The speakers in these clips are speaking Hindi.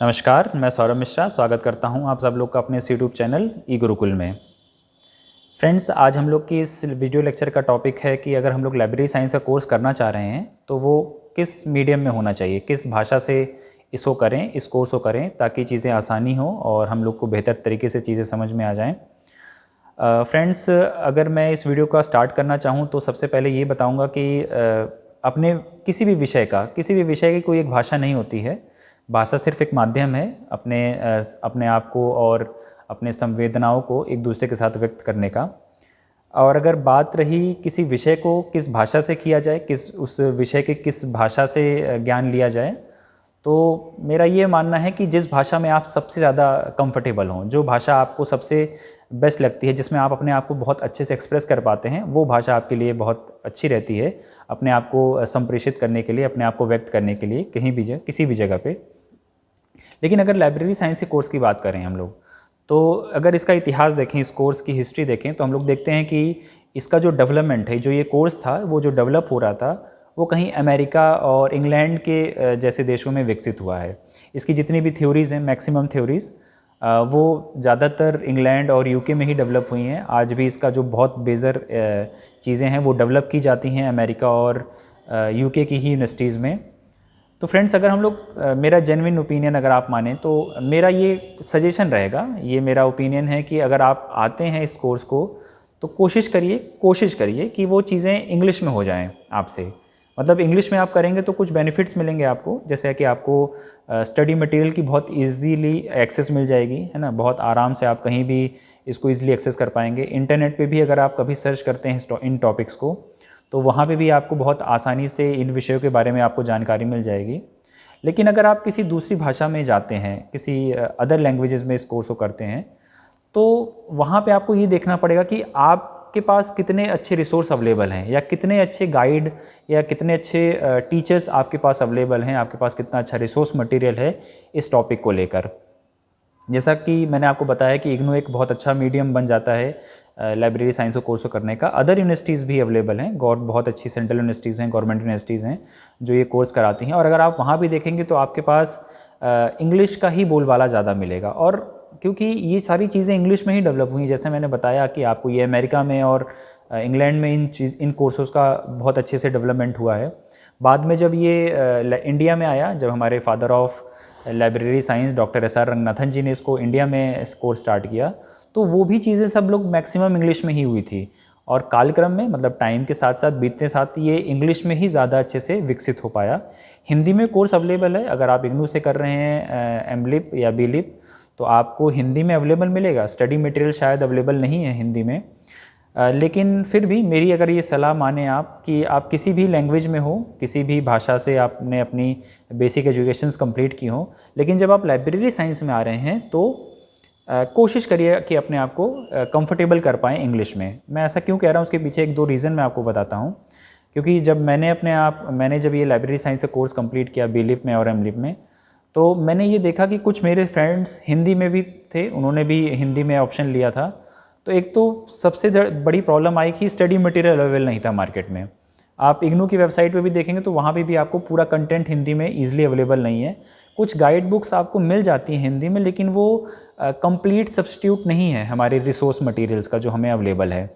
नमस्कार, मैं सौरभ मिश्रा स्वागत करता हूं आप सब लोग का अपने इस यूट्यूब चैनल ई गुरुकुल में। फ्रेंड्स, आज हम लोग की इस वीडियो लेक्चर का टॉपिक है कि अगर हम लोग लाइब्रेरी साइंस का कोर्स करना चाह रहे हैं तो वो किस मीडियम में होना चाहिए, किस भाषा से इसको करें, इस कोर्स को करें ताकि चीज़ें आसानी हो और हम लोग को बेहतर तरीके से चीज़ें समझ में आ जाएँ। फ्रेंड्स, अगर मैं इस वीडियो का स्टार्ट करना चाहूँ तो सबसे पहले ये बताऊँगा कि अपने किसी भी विषय की कोई एक भाषा नहीं होती है। भाषा सिर्फ एक माध्यम है अपने आप को और अपने संवेदनाओं को एक दूसरे के साथ व्यक्त करने का। और अगर बात रही किसी विषय को किस भाषा से किया जाए, उस विषय के किस भाषा से ज्ञान लिया जाए, तो मेरा ये मानना है कि जिस भाषा में आप सबसे ज़्यादा कंफर्टेबल हों, जो भाषा आपको सबसे बेस्ट लगती है, जिसमें आप अपने आप को बहुत अच्छे से एक्सप्रेस कर पाते हैं, वो भाषा आपके लिए बहुत अच्छी रहती है अपने आप को संप्रेषित करने के लिए, अपने आप को व्यक्त करने के लिए किसी भी जगह पे। लेकिन अगर लाइब्रेरी साइंस के कोर्स की बात करें हम लोग, तो अगर इसका इतिहास देखें, इस कोर्स की हिस्ट्री देखें, तो हम लोग देखते हैं कि इसका जो डेवलपमेंट है, जो ये कोर्स था, वो जो डेवलप हो रहा था, वो कहीं अमेरिका और इंग्लैंड के जैसे देशों में विकसित हुआ है। इसकी जितनी भी थ्योरीज़ हैं, मैक्सिमम थ्योरीज़ वो ज़्यादातर इंग्लैंड और यूके में ही डेवलप हुई हैं। आज भी इसका जो बहुत बेजर चीज़ें हैं वो डेवलप की जाती हैं अमेरिका और यूके की ही यूनिवर्सिटीज़ में। तो फ्रेंड्स, अगर हम लोग मेरा जेन्युइन ओपिनियन अगर आप मानें तो मेरा ये सजेशन रहेगा, ये मेरा ओपिनियन है कि अगर आप आते हैं इस कोर्स को तो कोशिश करिए कि वो चीज़ें इंग्लिश में हो जाएं आपसे। मतलब इंग्लिश में आप करेंगे तो कुछ बेनिफिट्स मिलेंगे आपको, जैसे कि आपको स्टडी मटेरियल की बहुत इजीली एक्सेस मिल जाएगी, है ना। बहुत आराम से आप कहीं भी इसको इजीली एक्सेस कर पाएंगे। इंटरनेट पे भी अगर आप कभी सर्च करते हैं इन टॉपिक्स को, तो वहाँ पे भी आपको बहुत आसानी से इन विषयों के बारे में आपको जानकारी मिल जाएगी। लेकिन अगर आप किसी दूसरी भाषा में जाते हैं, किसी अदर लैंग्वेजेस में इस कोर्स को करते हैं, तो वहाँ पे आपको ये देखना पड़ेगा कि आपके पास कितने अच्छे रिसोर्स अवेलेबल हैं, या कितने अच्छे गाइड या कितने अच्छे टीचर्स आपके पास अवेलेबल हैं, आपके पास कितना अच्छा रिसोर्स मटेरियल है इस टॉपिक को लेकर। जैसा कि मैंने आपको बताया कि इग्नू एक बहुत अच्छा मीडियम बन जाता है लाइब्रेरी साइंस को कोर्स को करने का। अदर यूनिवर्सिटीज़ भी अवेलेबल हैं, बहुत अच्छी सेंट्रल यूनिवर्सिटीज़ हैं, गवर्नमेंट यूनिवर्सिटीज़ हैं जो ये कोर्स कराती हैं। और अगर आप वहाँ भी देखेंगे तो आपके पास इंग्लिश का ही बोलबाला ज़्यादा मिलेगा। और क्योंकि ये सारी चीज़ें इंग्लिश में ही डेवलप हुई, जैसे मैंने बताया कि आपको ये अमेरिका में और इंग्लैंड में इन कोर्सेज़ का बहुत अच्छे से डेवलपमेंट हुआ है। बाद में जब ये इंडिया में आया, जब हमारे father of library science doctor S R Ranganathan ji ने इसको इंडिया में इस कोर्स स्टार्ट किया, तो वो भी चीज़ें सब लोग मैक्सिमम इंग्लिश में ही हुई थी। और कालक्रम में, मतलब टाइम के साथ साथ बीतते साथ, ये इंग्लिश में ही ज़्यादा अच्छे से विकसित हो पाया। हिंदी में कोर्स अवेलेबल है, अगर आप इग्नू से कर रहे हैं एमलिप या बीलिप, तो आपको हिंदी में अवेलेबल मिलेगा। स्टडी मटेरियल शायद अवेलेबल नहीं है हिंदी में, लेकिन फिर भी मेरी अगर ये सलाह माने आप कि आप किसी भी लैंग्वेज में हो, किसी भी भाषा से आपने अपनी बेसिक एजुकेशंस कंप्लीट की हो, लेकिन जब आप लाइब्रेरी साइंस में आ रहे हैं तो कोशिश करिए कि अपने आप को कंफर्टेबल कर पाएँ इंग्लिश में। मैं ऐसा क्यों कह रहा हूँ, उसके पीछे एक दो रीज़न मैं आपको बताता हूँ। क्योंकि जब मैंने जब ये लाइब्रेरी साइंस का कोर्स कंप्लीट किया बीलिप में और एमलिप में, तो मैंने ये देखा कि कुछ मेरे फ्रेंड्स हिंदी में भी थे, उन्होंने भी हिंदी में ऑप्शन लिया था। तो एक तो सबसे बड़ी प्रॉब्लम आई कि स्टडी मटेरियल अवेलेबल नहीं था मार्केट में। आप इग्नू की वेबसाइट पे भी देखेंगे तो वहाँ पे भी आपको पूरा कंटेंट हिंदी में ईजिली अवेलेबल नहीं है। कुछ गाइड बुक्स आपको मिल जाती हैं हिंदी में, लेकिन वो कंप्लीट सब्स्टिट्यूट नहीं है हमारे रिसोर्स मटेरियल्स का जो हमें अवेलेबल है।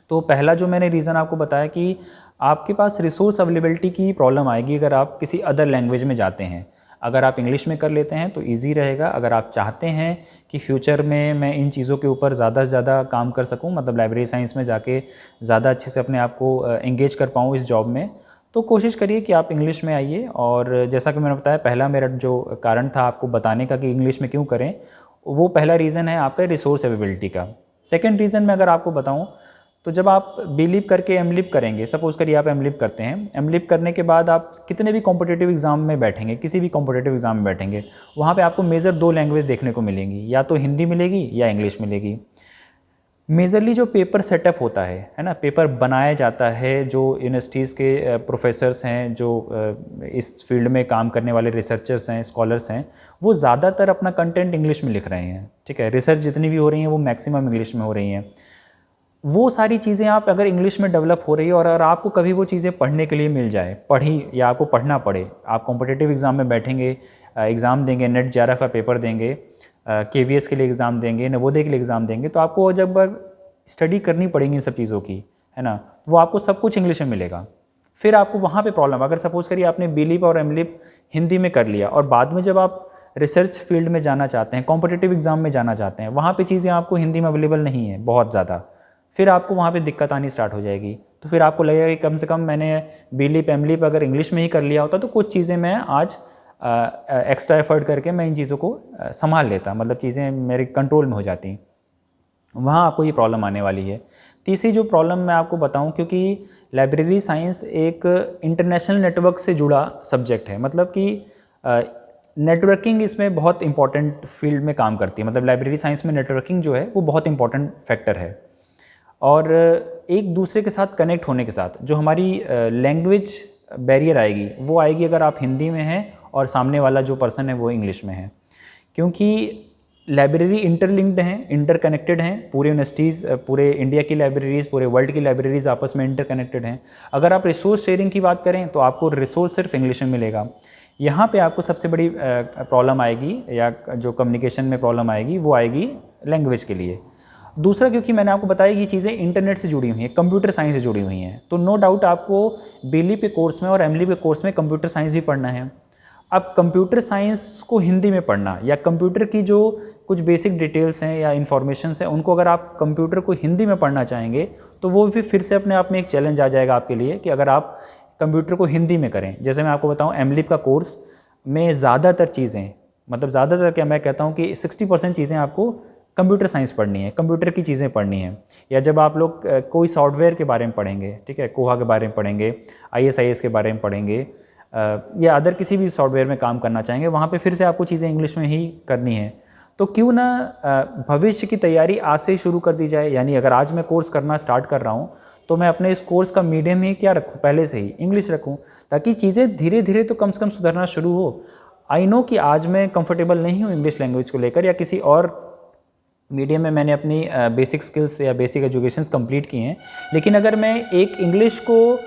तो पहला जो मैंने रीज़न आपको बताया कि आपके पास रिसोर्स अवेलेबिलिटी की प्रॉब्लम आएगी अगर आप किसी अदर लैंग्वेज में जाते हैं। अगर आप इंग्लिश में कर लेते हैं तो इजी रहेगा। अगर आप चाहते हैं कि फ्यूचर में मैं इन चीज़ों के ऊपर ज़्यादा से ज़्यादा काम कर सकूं, मतलब लाइब्रेरी साइंस में जाके ज़्यादा अच्छे से अपने आप को एंगेज कर पाऊँ इस जॉब में, तो कोशिश करिए कि आप इंग्लिश में आइए। और जैसा कि मैंने बताया, पहला मेरा जो कारण था आपको बताने का कि इंग्लिश में क्यों करें, वो पहला रीज़न है आपका रिसोर्स अवेलेबिलिटी का। सेकेंड रीज़न मैं अगर आपको बताऊँ, तो जब आप बीलिप करके एमलिप करेंगे, सपोज़ करिए आप एमलिप करते हैं, एमलिप करने के बाद आप कितने भी कॉम्पिटिटिव एग्ज़ाम में बैठेंगे, किसी भी कॉम्पिटिटिव एग्ज़ाम में बैठेंगे, वहाँ पे आपको मेजर दो लैंग्वेज देखने को मिलेंगी, या तो हिंदी मिलेगी या इंग्लिश मिलेगी। मेजरली जो पेपर सेटअप होता है ना, पेपर बनाया जाता है, जो यूनिवर्सिटीज़ के प्रोफेसर्स हैं, जो इस फील्ड में काम करने वाले रिसर्चर्स हैं, स्कॉलर्स हैं, वो ज़्यादातर अपना कंटेंट इंग्लिश में लिख रहे हैं। ठीक है, रिसर्च जितनी भी हो रही हैं वो मैक्सिमम इंग्लिश में हो रही हैं। वो सारी चीज़ें आप अगर इंग्लिश में डेवलप हो रही है और अगर आपको कभी वो चीज़ें पढ़ने के लिए मिल जाए, पढ़ी या आपको पढ़ना पड़े, आप कॉम्पिटिटिव एग्ज़ाम में बैठेंगे, एग्ज़ाम देंगे, नेट जेआरएफ का पेपर देंगे, केवीएस के लिए एग्ज़ाम देंगे, नवोदय के लिए एग्ज़ाम देंगे, तो आपको जब स्टडी करनी पड़ेंगी इन सब चीज़ों की, है ना, वो आपको सब कुछ इंग्लिश में मिलेगा। फिर आपको वहाँ पे प्रॉब्लम, अगर सपोज़ करिए आपने बीलिप और एमलिप हिंदी में कर लिया और बाद में जब आप रिसर्च फील्ड में जाना चाहते हैं, कॉम्पिटिटिव एग्ज़ाम में जाना चाहते हैं, वहाँ पे चीज़ें आपको हिंदी में अवेलेबल नहीं है बहुत ज़्यादा, फिर आपको वहाँ पे दिक्कत आनी स्टार्ट हो जाएगी। तो फिर आपको लगेगा कि कम से कम मैंने बीलिप एमलिप अगर इंग्लिश में ही कर लिया होता तो कुछ चीज़ें मैं आज एक्स्ट्रा एफर्ट करके मैं इन चीज़ों को संभाल लेता, मतलब चीज़ें मेरे कंट्रोल में हो जाती। वहाँ आपको ये प्रॉब्लम आने वाली है। तीसरी जो प्रॉब्लम मैं आपको बताऊं, क्योंकि लाइब्रेरी साइंस एक इंटरनेशनल नेटवर्क से जुड़ा सब्जेक्ट है, मतलब कि नेटवर्किंग इसमें बहुत इंपॉर्टेंट फील्ड में काम करती है, मतलब लाइब्रेरी साइंस में नेटवर्किंग जो है वो बहुत इंपॉर्टेंट फैक्टर है। और एक दूसरे के साथ कनेक्ट होने के साथ जो हमारी लैंग्वेज बैरियर आएगी वो आएगी अगर आप हिंदी में हैं और सामने वाला जो पर्सन है वो इंग्लिश में है, क्योंकि लाइब्रेरी इंटरलिंक्ड हैं, इंटरकनेक्टेड हैं। पूरे यूनिवर्सिटीज़, पूरे इंडिया की लाइब्रेरीज़, पूरे वर्ल्ड की लाइब्रेरीज़ आपस में इंटरकनेक्टेड हैं। अगर आप रिसोर्स शेयरिंग की बात करें तो आपको रिसोर्स सिर्फ इंग्लिश में मिलेगा। यहाँ पे आपको सबसे बड़ी प्रॉब्लम आएगी या जो कम्युनिकेशन में प्रॉब्लम आएगी वो आएगी लैंग्वेज के लिए। दूसरा, क्योंकि मैंने आपको बताया कि चीज़ें इंटरनेट से जुड़ी हुई हैं, कंप्यूटर साइंस से जुड़ी हुई हैं, तो नो डाउट आपको बीलिप के कोर्स में और एमलिप के कोर्स में कंप्यूटर साइंस भी पढ़ना है। अब कंप्यूटर साइंस को हिंदी में पढ़ना या कंप्यूटर की जो कुछ बेसिक डिटेल्स हैं या इन्फॉर्मेशंस हैं उनको अगर आप कंप्यूटर को हिंदी में पढ़ना चाहेंगे तो वो भी फिर से अपने आप में एक चैलेंज आ जाएगा आपके लिए कि अगर आप कंप्यूटर को हिंदी में करें। जैसे मैं आपको बताऊं, एमलिप का कोर्स में ज़्यादातर चीज़ें, मतलब ज़्यादातर क्या मैं कहता हूँ कि 60% चीज़ें आपको कंप्यूटर साइंस पढ़नी है, कंप्यूटर की चीज़ें पढ़नी है। या जब आप लोग कोई सॉफ्टवेयर के बारे में पढ़ेंगे, ठीक है, कोहा के बारे में पढ़ेंगे, ISIS के बारे में पढ़ेंगे, या अदर किसी भी सॉफ्टवेयर में काम करना चाहेंगे, वहाँ पे फिर से आपको चीज़ें इंग्लिश में ही करनी है। तो क्यों ना भविष्य की तैयारी आज से ही शुरू कर दी जाए। यानी अगर आज मैं कोर्स करना स्टार्ट कर रहा हूँ तो मैं अपने इस कोर्स का मीडियम ही क्या रखूँ, पहले से ही इंग्लिश रखूँ, ताकि चीज़ें धीरे धीरे तो कम से कम सुधरना शुरू हो। आई नो कि आज मैं कंफर्टेबल नहीं हूँ इंग्लिश लैंग्वेज को लेकर, या किसी और मीडियम में मैंने अपनी बेसिक स्किल्स या बेसिक एजुकेशंस कंप्लीट की हैं, लेकिन अगर मैं एक इंग्लिश को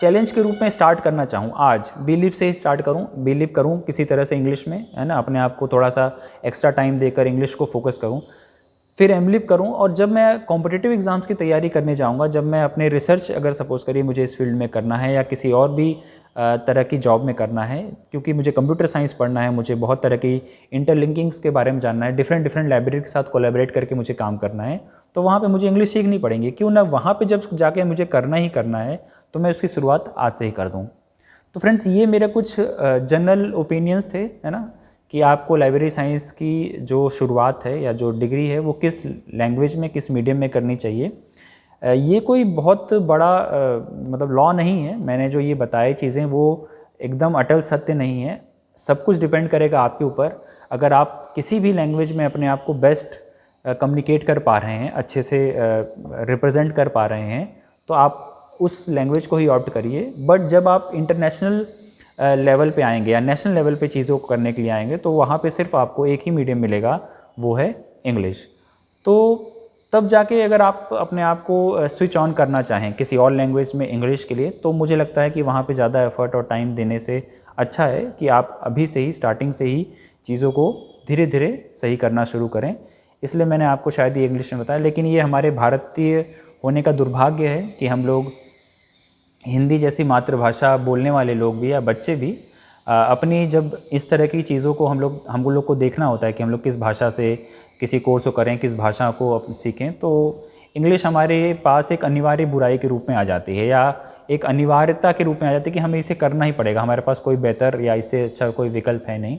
चैलेंज के रूप में स्टार्ट करना चाहूँ, आज बीलिप से ही स्टार्ट करूँ, बीलिप करूँ किसी तरह से इंग्लिश में, है ना, अपने आप को थोड़ा सा एक्स्ट्रा टाइम देकर इंग्लिश को फोकस करूँ, फिर एमलिप करूँ, और जब मैं कॉम्पिटिटिव एग्ज़ाम्स की तैयारी करने जाऊँगा, जब मैं अपने रिसर्च, अगर सपोज़ करिए मुझे इस फील्ड में करना है या किसी और भी तरह की जॉब में करना है, क्योंकि मुझे कंप्यूटर साइंस पढ़ना है, मुझे बहुत तरह की इंटरलिंकिंग्स के बारे में जानना है, डिफरेंट लाइब्रेरी के साथ कोलैबोरेट करके मुझे काम करना है, तो वहाँ पे मुझे इंग्लिश सीखनी पड़ेगी। क्यों ना वहाँ पे जब जाके मुझे करना ही करना है तो मैं उसकी शुरुआत आज से ही कर दूँ। तो फ्रेंड्स, ये मेरे कुछ जनरल ओपिनियंस थे, है ना, कि आपको लाइब्रेरी साइंस की जो शुरुआत है या जो डिग्री है वो किस लैंग्वेज में, किस मीडियम में करनी चाहिए। ये कोई बहुत बड़ा मतलब लॉ नहीं है। मैंने जो ये बताए चीज़ें वो एकदम अटल सत्य नहीं है। सब कुछ डिपेंड करेगा आपके ऊपर। अगर आप किसी भी लैंग्वेज में अपने आप को बेस्ट कम्युनिकेट कर पा रहे हैं, अच्छे से रिप्रेजेंट कर पा रहे हैं, तो आप उस लैंग्वेज को ही ऑप्ट करिए। बट जब आप इंटरनेशनल लेवल पे आएंगे या नेशनल लेवल पे चीज़ों को करने के लिए आएंगे तो वहाँ पे सिर्फ आपको एक ही मीडियम मिलेगा, वो है इंग्लिश। तो तब जाके अगर आप अपने आप को स्विच ऑन करना चाहें किसी और लैंग्वेज में इंग्लिश के लिए, तो मुझे लगता है कि वहाँ पे ज़्यादा एफर्ट और टाइम देने से अच्छा है कि आप अभी से ही, स्टार्टिंग से ही चीज़ों को धीरे धीरे सही करना शुरू करें। इसलिए मैंने आपको शायद ये इंग्लिश में बताया, लेकिन ये हमारे भारतीय होने का दुर्भाग्य है कि हम लोग हिंदी जैसी मातृभाषा बोलने वाले लोग भी या बच्चे भी अपनी जब इस तरह की चीज़ों को हम लोग को देखना होता है कि हम लोग किस भाषा से किसी कोर्स को करें, किस भाषा को सीखें, तो इंग्लिश हमारे पास एक अनिवार्य बुराई के रूप में आ जाती है या एक अनिवार्यता के रूप में आ जाती है कि हमें इसे करना ही पड़ेगा, हमारे पास कोई बेहतर या इससे अच्छा कोई विकल्प है नहीं।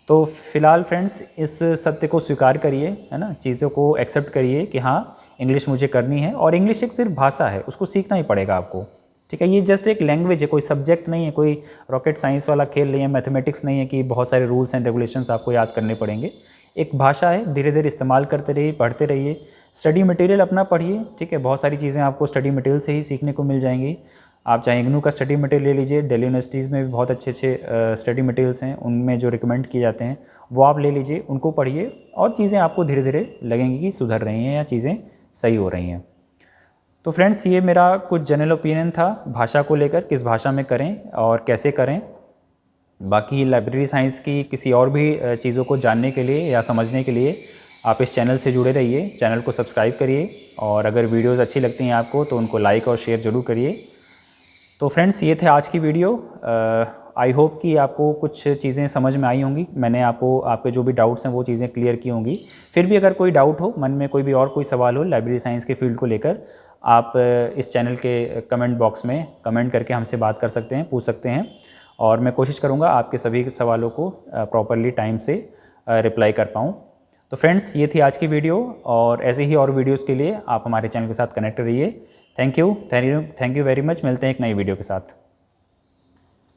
तो फिलहाल फ्रेंड्स, इस सत्य को स्वीकार करिए, है ना, चीज़ों को एक्सेप्ट करिए कि हाँ, इंग्लिश मुझे करनी है। और इंग्लिश एक सिर्फ भाषा है, उसको सीखना ही पड़ेगा आपको, ठीक है। ये जस्ट एक लैंग्वेज है, कोई सब्जेक्ट नहीं है, कोई रॉकेट साइंस वाला खेल नहीं है, मैथमेटिक्स नहीं है कि बहुत सारे रूल्स एंड रेगुलेशंस आपको याद करने पड़ेंगे। एक भाषा है, धीरे धीरे इस्तेमाल करते रहिए, पढ़ते रहिए, स्टडी मटेरियल अपना पढ़िए, ठीक है। बहुत सारी चीज़ें आपको स्टडी मटेरियल से ही सीखने को मिल जाएंगी। आप चाहे इग्नू का स्टडी मटेरियल ले लीजिए, दिल्ली यूनिवर्सिटीज़ में भी बहुत अच्छे स्टडी मटेरियल्स हैं, उनमें जो रिकमेंड किए जाते हैं वो आप ले लीजिए, उनको पढ़िए और चीज़ें आपको धीरे धीरे लगेंगी कि सुधर रही हैं या चीज़ें सही हो रही हैं। तो फ्रेंड्स ये मेरा कुछ जनरल ओपिनियन था भाषा को लेकर, किस भाषा में करें और कैसे करें। बाकी लाइब्रेरी साइंस की किसी और भी चीज़ों को जानने के लिए या समझने के लिए आप इस चैनल से जुड़े रहिए, चैनल को सब्सक्राइब करिए और अगर वीडियोज़ अच्छी लगती हैं आपको तो उनको लाइक और शेयर ज़रूर करिए। तो फ्रेंड्स ये थे आज की वीडियो। आई होप कि आपको कुछ चीज़ें समझ में आई होंगी। मैंने आपके जो भी डाउट्स हैं वो चीज़ें क्लियर की होंगी। फिर भी अगर कोई डाउट हो मन में, कोई भी और कोई सवाल हो लाइब्रेरी साइंस के फील्ड को लेकर, आप इस चैनल के कमेंट बॉक्स में कमेंट करके हमसे बात कर सकते हैं, पूछ सकते हैं और मैं कोशिश करूँगा आपके सभी सवालों को प्रॉपरली टाइम से रिप्लाई कर पाऊँ। तो फ्रेंड्स ये थी आज की वीडियो और ऐसे ही और वीडियोज़ के लिए आप हमारे चैनल के साथ कनेक्ट रहिए। Thank you very much. मिलते हैं एक नई वीडियो के साथ।